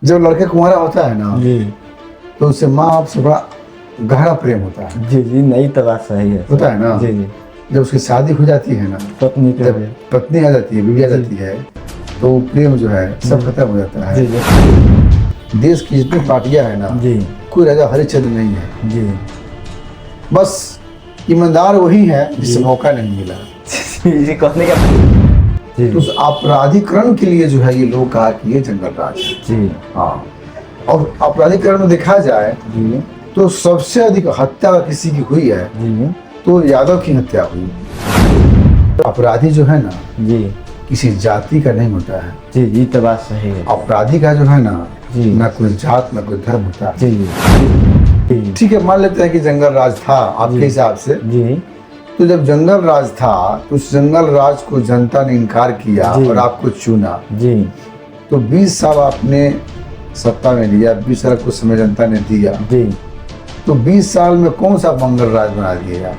जब लड़के कुंवारा होता है ना जी तो उससे माँ बाप से बड़ा गहरा प्रेम होता है। जी जी, नहीं तो बात सही है। होता है ना। जी जी, जब उसकी शादी हो जाती है ना, पत्नी पे जब पत्नी आ जाती है, बीवी आ जाती है, तो प्रेम जो है सब खत्म हो जाता है। जी जी देश की जितनी पार्टियां है ना, जी कोई राजा हरिश्चंद्र नहीं है। जी बस ईमानदार वही है जिसे मौका नहीं मिला। जी कहने का जी तो उस आपराधिकरण के लिए जो है ये लोग कहा कि ये जंगल राज है। जी हाँ, और आपराधिकरण में देखा जाए जी तो सबसे अधिक हत्या किसी की हुई है जी तो यादव की हत्या हुई। अपराधी जो है ना जी किसी जाति का नहीं होता है। जी जी, तो बात सही है। अपराधी का जो है ना, जी ना कोई जात ना कोई धर्म होता है। जी जी ठीक है, मान लेते हैं कि जंगल राज था आपके जी। हिसाब से। जी तो जब जंगल राज था तो उस जंगल राज को जनता ने इनकार किया जी। और आपको चुना। जी तो 20 साल आपने सत्ता में लिया, 20 साल को समय जनता ने दिया। जी तो 20 साल में कौन सा मंगल राज बना दिएगा?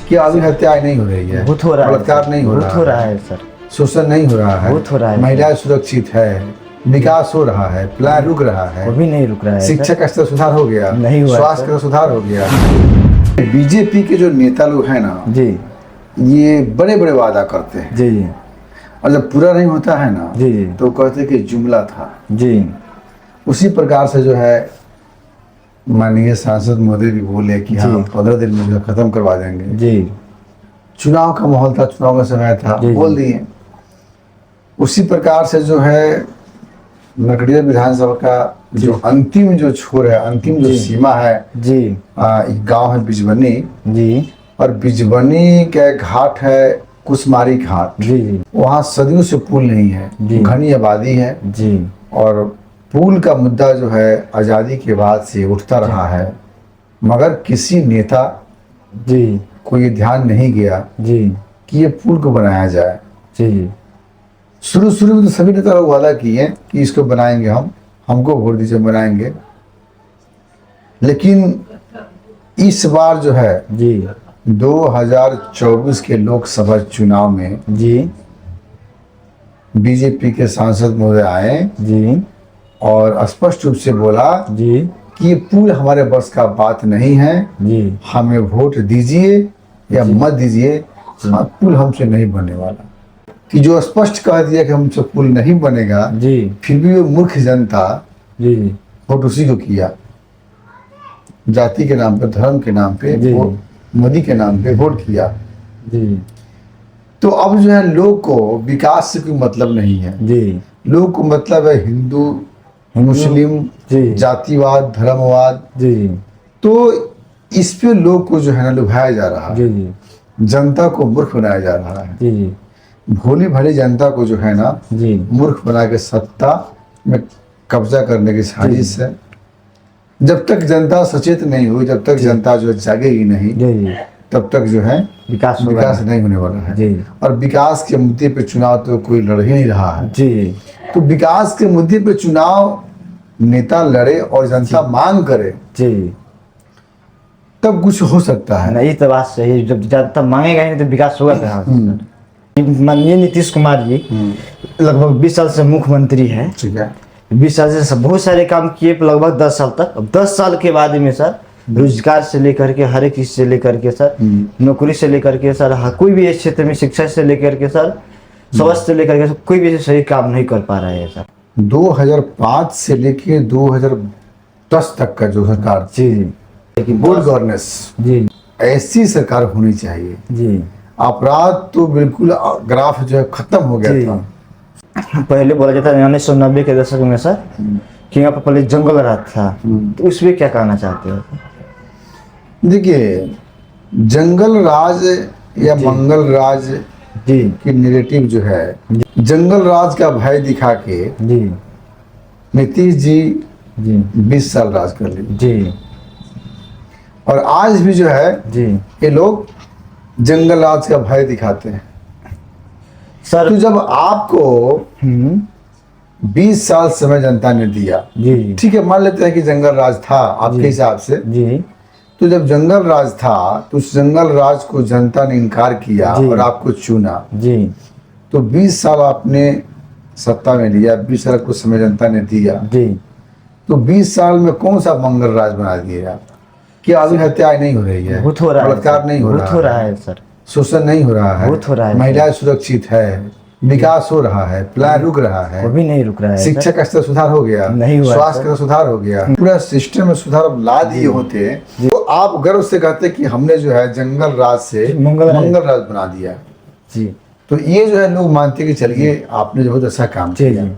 क्या अभी हत्याएं नहीं हो रही है, बहुत हो रहा है, बलात्कार नहीं हो बहुत हो रहा रहा है, है सर, शोषण नहीं हो रहा है, बहुत हो रहा है, महिलाएं सुरक्षित है, विकास हो रहा है, प्लान रुक रहा वो है, भी नहीं रुक रहा है सर। शिक्षा का स्तर सुधार हो गया, नहीं हुआ है स्वास्थ्य सर। का सुधार हो गया। बीजेपी के जो नेता लोग हैं ना, जी ये बड़े बड़े वादा करते हैं जी जी और जब पूरा नहीं होता है ना जी जी तो कहते हैं कि जुमला था। जी उसी प्रकार से जो है माननीय सांसद मोदी भी बोले कि हाँ जी। 15 दिन में जो है खत्म करवा देंगे। जी चुनाव का माहौल था, चुनाव का समय था, जी, बोल दिए। उसी प्रकार से जो है नकड़िया विधानसभा का जो अंतिम जो छोर है, अंतिम जो जी। सीमा है, जी एक गांव है बिजबनी, जी और बिजबनी के घाट है कुसमारी घाट। जी जी वहाँ सदियों से पुल नहीं है, जी। घनी आबादी है, जी और पुल का मुद्दा जो है आज़ादी के बाद से उठता रहा है, मगर किसी नेता जी को ये ध्यान नहीं गया जी कि ये पुल को बनाया जाए। जी जी शुरू में तो सभी नेता लोग वादा किए कि इसको बनाएंगे, हमको वोट दीजिए, बनाएंगे। लेकिन इस बार जो है जी 2024 के लोकसभा चुनाव में जी बीजेपी के सांसद महोदय आए जी और स्पष्ट रूप से बोला जी कि ये पुल हमारे बस का बात नहीं है, जी हमें वोट दीजिए या मत दीजिए, हाँ पुल हमसे नहीं बनने वाला। कि जो स्पष्ट कह दिया कि हमसे पुल नहीं बनेगा, जी फिर भी वो मूर्ख जनता जी वोट उसी को किया। जाति के नाम पे, धर्म के नाम पे, जी। मोदी के नाम पे वोट किया। जी तो अब जो है लोग को विकास से कोई मतलब नहीं है। जी लोग को मतलब है हिंदू, मुस्लिम, जी जातिवाद, धर्मवाद। जी तो इस पे लोग को जो है ना लुभाया जा रहा है, जी जी जनता को मूर्ख बनाया जा रहा है। जी जी भोली भाली जनता को जो है ना जी मूर्ख बना के सत्ता में कब्जा करने की साजिश है। जब तक जनता सचेत नहीं हुई, जब तक जनता जो है जागेगी नहीं, जी जी तब तक जो है विकास होगा विकास नहीं होने वाला है। जी और विकास के मुद्दे पे चुनाव तो कोई लड़ ही नहीं रहा है। जी तो विकास के मुद्दे पे चुनाव नेता लड़े और जनता मांग करे, जी तब कुछ हो सकता है। नहीं तो बात सही है। जब जनता मांगेगा ही नहीं तो विकास होगा कहाँ से? माननीय नीतीश कुमार जी लगभग 20 साल से मुख्यमंत्री है। ठीक है, 20 साल से बहुत सारे काम किए लगभग 10 साल तक। अब 10 साल के बाद में सर रोजगार से लेकर के हर एक चीज से लेकर के सर, नौकरी से लेकर के सर, कोई भी इस क्षेत्र में शिक्षा से लेकर के सर, स्वास्थ्य से लेकर के कोई भी सही काम नहीं कर पा रहे हैं सर। 2005 से लेके 2010 तक का जो सरकार, जी जी लेकिन गुड गवर्नेंस, जी ऐसी सरकार होनी चाहिए। जी अपराध तो बिल्कुल ग्राफ जो है खत्म हो गया जी। था। पहले बोला जाता है 1990 के दशक में सर कि यहाँ पर पहले जंगल राज था, तो उसमें क्या कहना चाहते हो? देखिए, जंगल राज या मंगल राज जी की नैरेटिव जो है, जंगल राज का भय दिखा के जी नीतीश जी जी 20 साल राज कर लिए, जी और आज भी जो है जी ये लोग जंगल राज का भय दिखाते हैं। सर तो जब आपको 20 साल समय जनता ने दिया, जी ठीक है, मान लेते हैं कि जंगल राज था आपके जी। हिसाब से। जी तो जब जंगल राज था तो उस जंगल राज को जनता ने इनकार किया जी। और आपको चुना। जी तो 20 साल आपने सत्ता में लिया, 20 साल को समय जनता ने दिया। जी तो 20 साल में कौन सा मंगल राज बना दिए आप? क्या अभी हत्याएं नहीं हो रही है, बहुत हो रहा है, बलात्कार नहीं हो बहुत हो रहा रहा है सर, शोषण नहीं हो रहा है, बहुत हो रहा है, महिलाएं सुरक्षित है, विकास हो रहा है, पलायन रुक रहा है, वो भी नहीं रुक रहा है सर। शिक्षा का स्तर सुधार हो गया, नहीं हुआ है स्वास्थ्य सर। का सुधार हो गया, पूरा सिस्टम में सुधार अब ला दिए होते तो आप गर्व से कहते कि हमने जो है जंगल राज से मंगल राज बना दिया। जी तो ये जो है लोग मानते कि चलिए आपने जो बहुत अच्छा काम जी किया। जी।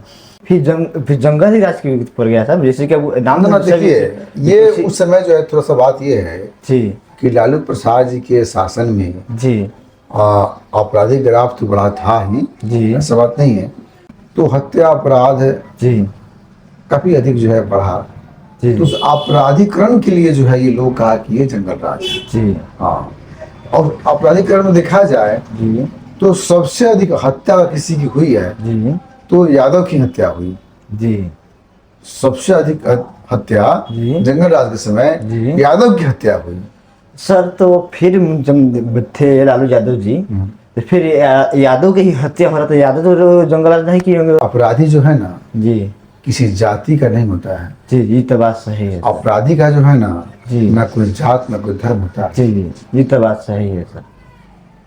फिर जंगल ही राज की पड़ गया था, जैसे कि अब नाम ना देखिए, ये उस समय जो है थोड़ा सा बात ये है जी कि लालू प्रसाद जी के शासन में जी आपराधिक ग्राफ तो बड़ा था ही, जी ऐसा बात नहीं है, तो हत्या अपराध जी काफी अधिक जो है बढ़ा। जी तो उस आपराधिकरण के लिए जो है ये लोग कहा कि ये जंगल राज है। जी हाँ, और आपराधिकरण में देखा जाए जी तो सबसे अधिक हत्या किसी की हुई है जी तो यादव की हत्या हुई। जी सबसे अधिक हत्या जी। जंगल राज के समय जी। यादव की हत्या हुई। सर तो फिर जब थे लालू यादव जी, तो फिर यादव की ही हत्या हो रहा था, यादव तो जंगल राज नहीं किए होंगे। अपराधी जो है ना जी किसी जाति का नहीं होता है, जी ये तो बात सही है सर। अपराधी का जो है ना जी। ना कोई जात ना कोई धर्म होता है। जी जी ये तो बात सही है सर।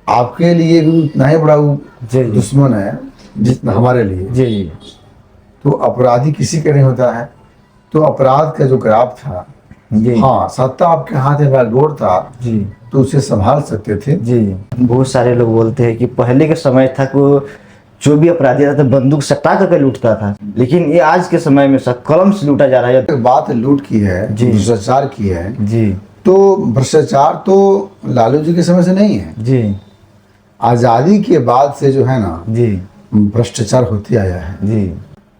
आपके लिए भी उतना ही बड़ा वो जी जी दुश्मन है जितना हमारे लिए। जी जी तो अपराधी किसी का नहीं होता है। तो अपराध का जो ग्राफ था, जी हाँ सत्ता आपके हाथ में बैकडोर था जी तो उसे संभाल सकते थे। जी। बहुत सारे लोग बोलते हैं कि पहले के समय था को जो भी अपराधी था तो बंदूक सट्टा करके लूटता था, लेकिन ये आज के समय में सब कलम से लूटा जा रहा है। एक बात लूट की है, जी। भ्रष्टाचार की है, जी तो भ्रष्टाचार तो लालू जी के समय से नहीं है, जी आजादी के बाद से जो है ना जी भ्रष्टाचार होते आया है। जी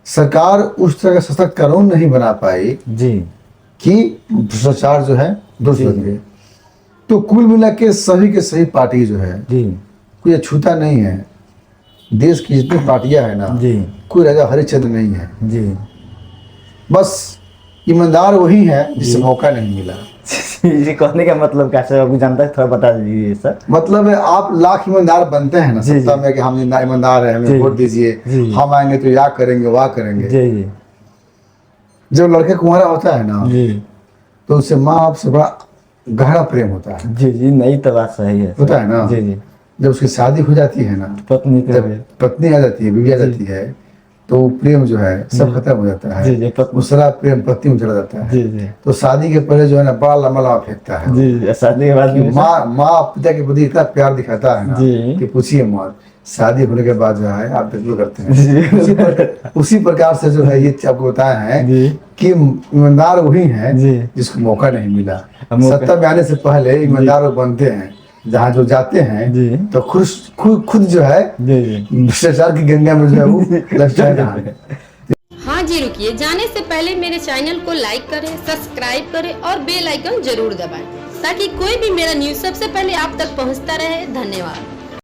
सरकार उस तरह का सशक्त कानून नहीं बना पाई जी कि भ्रष्टाचार जो है दुरुस्त जी। हो गए। तो कुल मिला के सही पार्टी जो है जी कोई अछूता नहीं है। देश की जितनी पार्टियां है ना जी कोई राजा हरिश्चंद्र नहीं है, जी बस ईमानदार वही है जिसे मौका नहीं मिला। ये कहने का मतलब कैसे आपको जानता है, थोड़ा बता दीजिए सर। मतलब है आप लाख ईमानदार बनते हैं ना जी, सत्ता जी। में कि हम ईमानदार है, जी, हमें वोट दीजिए, जी। हम आएंगे तो या करेंगे वाह करेंगे। जी जी जब लड़के कुंवारा होता है ना जी तो उससे माँ बाप से बड़ा गहरा प्रेम होता है, जी जी नहीं तो बात सही है सर। होता है ना। जी जी जब उसकी शादी हो जाती है ना, पत्नी के जब पत्नी आ जाती है, बीवी आ जाती है, तो वो प्रेम जो है सब खत्म हो जाता जी है। जी वो सारा प्रेम पत्नी में चला जाता है। जी जी तो शादी के पहले जो है ना बड़ा लंबा लंबा फेंकता है जी शादी के बाद कि में सर- माँ माँ पिता के प्रति इतना प्यार दिखाता है ना जी। कि पूछिए मत। शादी होने के बाद जो है आप देखो करते हैं जी उसी प्रकार से जो है ये आपको बताया है जी कि ईमानदार वही है जी जिसको मौका नहीं मिला। मौका- सत्ता में आने से पहले ईमानदार वो बनते हैं, जहाँ जो जाते हैं जी तो खुद जो है जी जी भ्रष्टाचार की गंगा में जो है वो लगता है। हाँ जी रुकिए, जाने से पहले मेरे चैनल को लाइक करें, सब्सक्राइब करें और बेल आइकन जरूर दबाएं ताकि कोई भी मेरा न्यूज़ सबसे पहले आप तक पहुंचता रहे। धन्यवाद।